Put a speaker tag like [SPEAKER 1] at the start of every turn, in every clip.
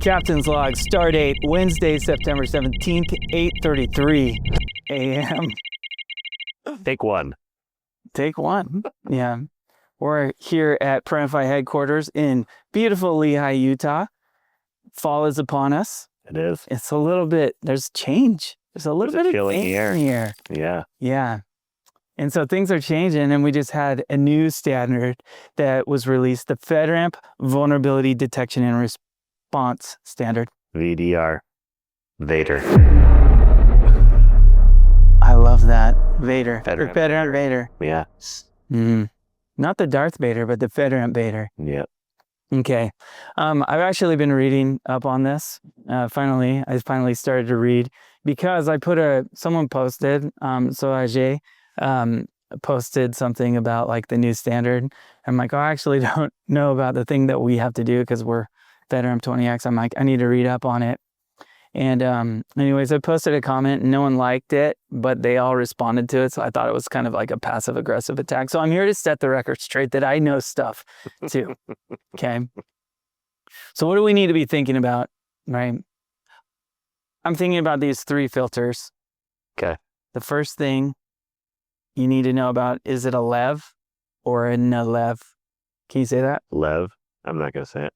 [SPEAKER 1] Captain's log, start date, Wednesday, September 17th, 8:33 a.m.
[SPEAKER 2] Take one.
[SPEAKER 1] Take one. Yeah. We're here at Prentify headquarters in beautiful Lehigh, Utah. Fall is upon us.
[SPEAKER 2] It is.
[SPEAKER 1] It's a little bit, there's change. There's a little bit of
[SPEAKER 2] feeling
[SPEAKER 1] air here.
[SPEAKER 2] Yeah.
[SPEAKER 1] Yeah. And so things are changing, and we just had a new standard that was released, the FedRAMP Vulnerability Detection and Response Standard.
[SPEAKER 2] VDR. Vader.
[SPEAKER 1] I love that. Vader.
[SPEAKER 2] FedRAMP.
[SPEAKER 1] FedRAMP Vader.
[SPEAKER 2] Yeah.
[SPEAKER 1] Mm-hmm. Not the Darth Vader, but the FedRAMP Vader.
[SPEAKER 2] Yeah.
[SPEAKER 1] Okay. I've actually been reading up on this. I finally started to read because someone posted, Ajay posted something about like the new standard. I'm like, I actually don't know about the thing that we have to do because we're FedRAMP 20X. I'm like, I need to read up on it. And anyways, I posted a comment and no one liked it, but they all responded to it. So I thought it was kind of like a passive aggressive attack. So I'm here to set the record straight that I know stuff too. Okay. So what do we need to be thinking about, right? I'm thinking about these three filters.
[SPEAKER 2] Okay.
[SPEAKER 1] The first thing you need to know about, is it a LEV or a NLEV? Can you say that?
[SPEAKER 2] Lev. I'm not going to say it.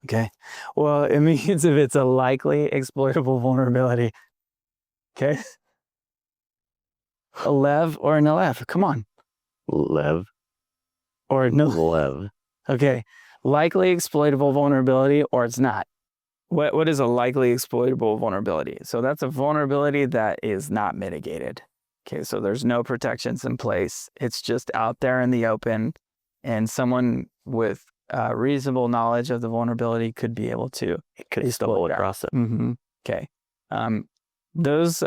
[SPEAKER 1] Okay. Well, it means if it's a likely exploitable vulnerability. Okay. A LEV or an NLEV. Come on.
[SPEAKER 2] Lev.
[SPEAKER 1] Or no.
[SPEAKER 2] Lev.
[SPEAKER 1] Okay. Likely exploitable vulnerability or it's not. What is a likely exploitable vulnerability? So that's a vulnerability that is not mitigated. Okay. So there's no protections in place. It's just out there in the open, and someone with reasonable knowledge of the vulnerability could be able to
[SPEAKER 2] stumble across it.
[SPEAKER 1] Mm-hmm. Okay. Those,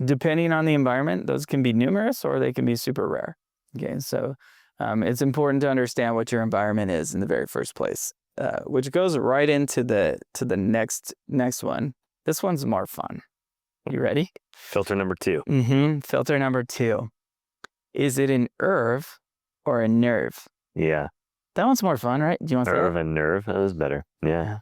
[SPEAKER 1] depending on the environment, those can be numerous or they can be super rare. Okay. So it's important to understand what your environment is in the very first place, which goes right into the next one. This one's more fun. You ready?
[SPEAKER 2] Filter number 2.
[SPEAKER 1] Mm-hmm. Filter number 2. Is it an NIRV or a NIRV?
[SPEAKER 2] Yeah.
[SPEAKER 1] That one's more fun, right? Do you want to say
[SPEAKER 2] NIRV and NIRV? That was better. Yeah.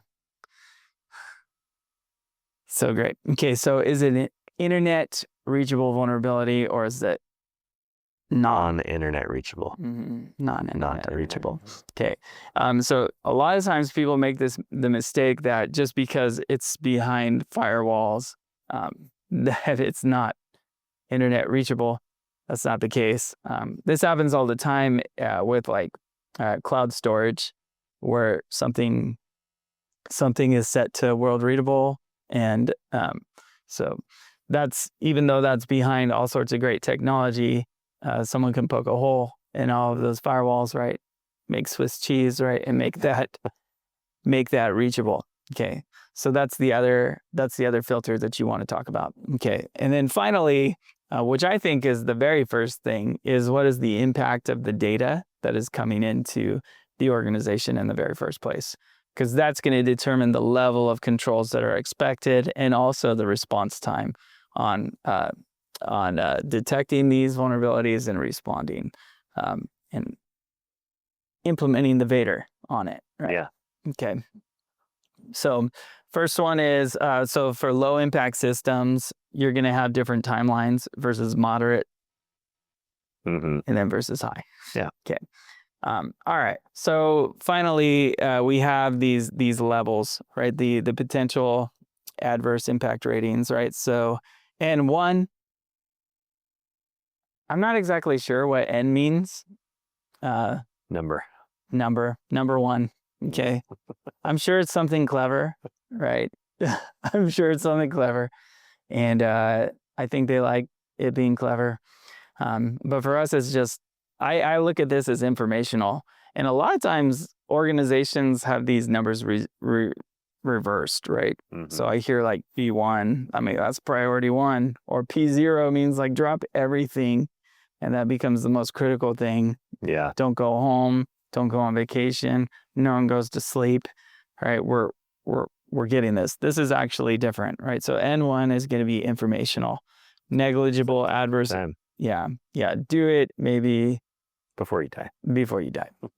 [SPEAKER 1] So great. Okay, so is it an internet reachable vulnerability or is it
[SPEAKER 2] non-internet reachable?
[SPEAKER 1] Non-internet reachable. Okay. So a lot of times people make the mistake that just because it's behind firewalls, that it's not internet reachable. That's not the case. This happens all the time with like cloud storage, where something is set to world readable, and so that's, even though that's behind all sorts of great technology, someone can poke a hole in all of those firewalls, right? Make Swiss cheese, right, and make that reachable. Okay, so that's the other filter that you want to talk about. Okay, and then finally, which I think is the very first thing, is what is the impact of the data that is coming into the organization in the very first place? Because that's going to determine the level of controls that are expected, and also the response time on detecting these vulnerabilities and responding and implementing the Vader on it. Right?
[SPEAKER 2] Yeah.
[SPEAKER 1] Okay. So first one is, so for low impact systems, you're going to have different timelines versus moderate, and then versus high.
[SPEAKER 2] Yeah.
[SPEAKER 1] Okay. All right. So finally, we have these levels, right? The potential adverse impact ratings, right? So N1, I'm not exactly sure what N means. Number 1. Okay. I'm sure it's something clever, right? I'm sure it's something clever. And I think they like it being clever. But for us, it's just, I look at this as informational. And a lot of times organizations have these numbers reversed, right? So I hear like P1, I mean, that's priority 1, or P0 means like drop everything. And that becomes the most critical thing.
[SPEAKER 2] Yeah.
[SPEAKER 1] Don't go home. Don't go on vacation. No one goes to sleep. Right? We're getting this. This is actually different, right? So N1 is going to be informational, negligible, adverse.
[SPEAKER 2] Time.
[SPEAKER 1] Yeah. Do it maybe
[SPEAKER 2] before you die.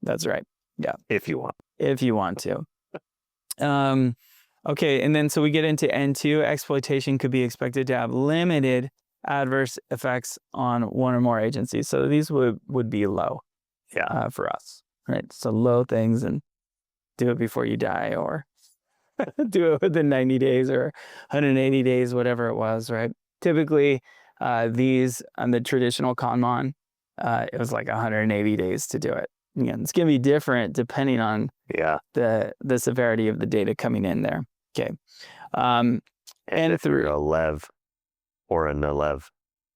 [SPEAKER 1] That's right. Yeah.
[SPEAKER 2] If you want.
[SPEAKER 1] If you want to. Okay, and then so we get into N2. Exploitation could be expected to have limited adverse effects on one or more agencies. So these would be low for us, right? So low things, and do it before you die, or do it within 90 days or 180 days, whatever it was, right? Typically, these on the traditional conmon, it was like 180 days to do it. Again, it's going to be different depending on the severity of the data coming in there. Okay.
[SPEAKER 2] And if you're a LEV or a NLEV.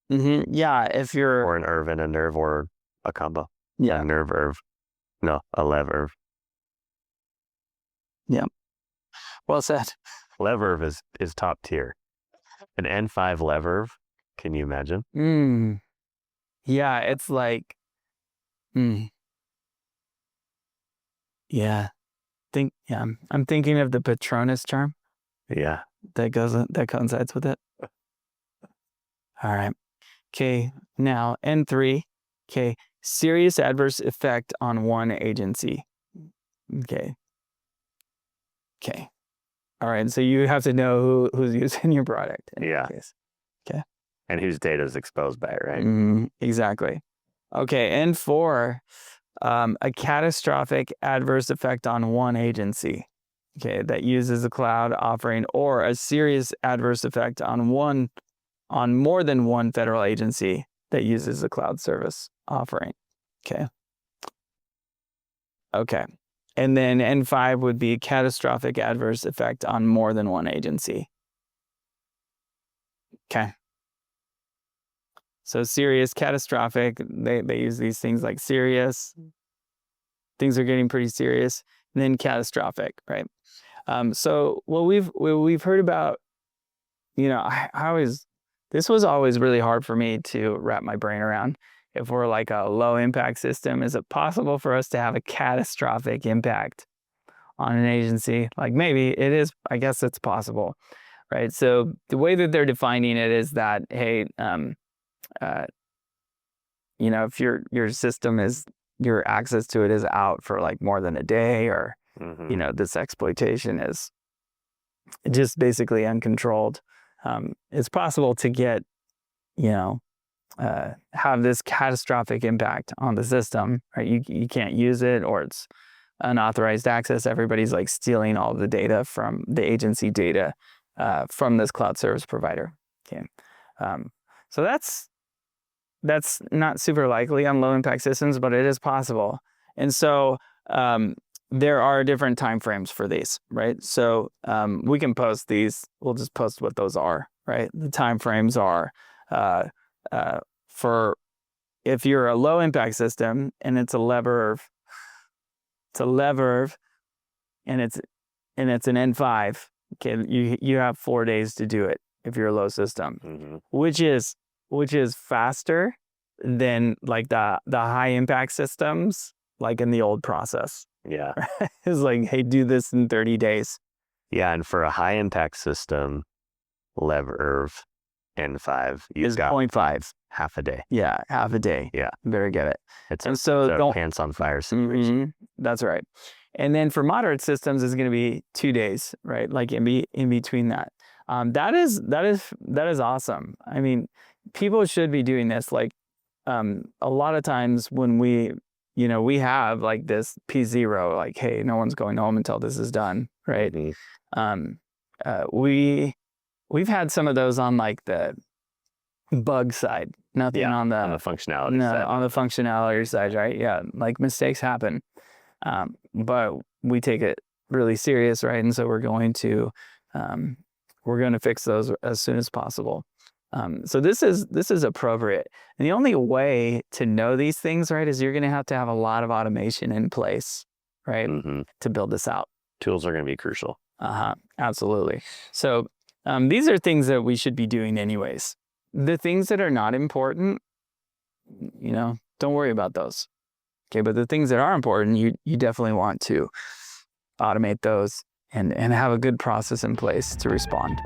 [SPEAKER 1] Yeah, if you're...
[SPEAKER 2] Or an IRV and a NIRV, or a combo.
[SPEAKER 1] Yeah.
[SPEAKER 2] A NIRV, IRV. No, a LEV, IRV.
[SPEAKER 1] Yeah. Well said.
[SPEAKER 2] LEV, IRV is top tier. An N5 LEV, IRV, can you imagine?
[SPEAKER 1] Yeah, it's like... Yeah. I'm thinking of the Patronus charm.
[SPEAKER 2] Yeah.
[SPEAKER 1] That coincides with it. All right. Okay. Now N3. Okay. Serious adverse effect on one agency. Okay. Okay. All right. So you have to know who's using your product. In that case. Okay.
[SPEAKER 2] And whose data is exposed by it, right?
[SPEAKER 1] Exactly. Okay. N4. A catastrophic adverse effect on one agency. Okay, that uses a cloud offering, or a serious adverse effect on more than one federal agency that uses a cloud service offering. Okay. And then N5 would be catastrophic adverse effect on more than one agency. Okay. So serious, catastrophic, they use these things like serious. Things are getting pretty serious. And then catastrophic, right? So what we've heard about, this was always really hard for me to wrap my brain around. If we're like a low impact system, is it possible for us to have a catastrophic impact on an agency? Like, maybe it is. I guess it's possible, right? So the way that they're defining it is that, hey, if your system is, your access to it is out for like more than a day, or this exploitation is just basically uncontrolled, it's possible to get, have this catastrophic impact on the system, right? You can't use it, or it's unauthorized access. Everybody's like stealing all the data from the agency data from this cloud service provider. Okay. So that's not super likely on low impact systems, but it is possible. And so there are different time frames for these, right? So we can post these. We'll just post what those are, right? The time frames are for if you're a low impact system and it's a LEV, and it's an N5. Okay, you have 4 days to do it if you're a low system, which is faster than like the high impact systems, like in the old process.
[SPEAKER 2] Yeah.
[SPEAKER 1] It's like, hey, do this in 30 days.
[SPEAKER 2] Yeah, and for a high impact system, LEV, IRV, N5, you've got
[SPEAKER 1] 0.5.
[SPEAKER 2] Half a day.
[SPEAKER 1] Yeah, half a day.
[SPEAKER 2] Yeah.
[SPEAKER 1] You better get it.
[SPEAKER 2] It's
[SPEAKER 1] a
[SPEAKER 2] pants on fire situation.
[SPEAKER 1] That's right. And then for moderate systems, it's going to be 2 days, right? Like in between that. That is awesome. I mean, people should be doing this. Like a lot of times when we have like this P0, like, hey, no one's going home until this is done, right? We've had some of those on like the bug side, nothing on the
[SPEAKER 2] functionality side.
[SPEAKER 1] On the functionality side, right? Yeah, like mistakes happen, but we take it really serious, right? And so we're going to fix those as soon as possible. So this is appropriate. And the only way to know these things, right, is you're going to have a lot of automation in place, right, to build this out.
[SPEAKER 2] Tools are going to be crucial.
[SPEAKER 1] Absolutely. So these are things that we should be doing anyways. The things that are not important, don't worry about those. Okay, but the things that are important, you definitely want to automate those and have a good process in place to respond.